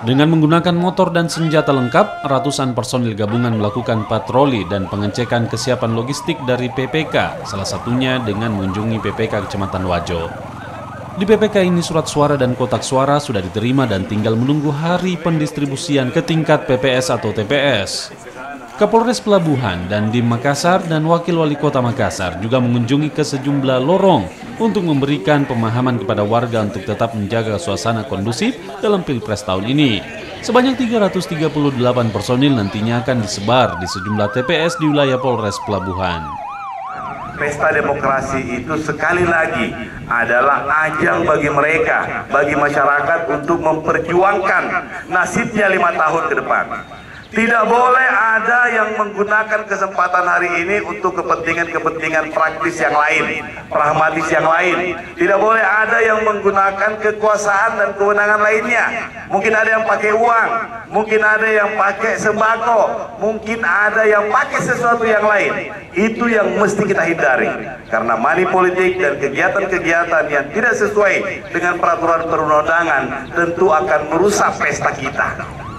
Dengan menggunakan motor dan senjata lengkap, ratusan personil gabungan melakukan patroli dan pengecekan kesiapan logistik dari PPK, salah satunya dengan mengunjungi PPK Kecamatan Wajo. Di PPK ini surat suara dan kotak suara sudah diterima dan tinggal menunggu hari pendistribusian ke tingkat PPS atau TPS. Kapolres Pelabuhan dan Dim Makassar dan Wakil Wali Kota Makassar juga mengunjungi ke sejumlah lorong untuk memberikan pemahaman kepada warga untuk tetap menjaga suasana kondusif dalam Pilpres tahun ini. Sebanyak 338 personil nantinya akan disebar di sejumlah TPS di wilayah Polres Pelabuhan. Pesta demokrasi itu sekali lagi adalah ajang bagi mereka, bagi masyarakat untuk memperjuangkan nasibnya 5 tahun ke depan. Tidak boleh ada yang menggunakan kesempatan hari ini untuk kepentingan-kepentingan praktis yang lain, pragmatis yang lain. Tidak boleh ada yang menggunakan kekuasaan dan kewenangan lainnya. Mungkin ada yang pakai uang, mungkin ada yang pakai sembako, mungkin ada yang pakai sesuatu yang lain. Itu yang mesti kita hindari. Karena money politik dan kegiatan-kegiatan yang tidak sesuai dengan peraturan perundang-undangan tentu akan merusak pesta kita.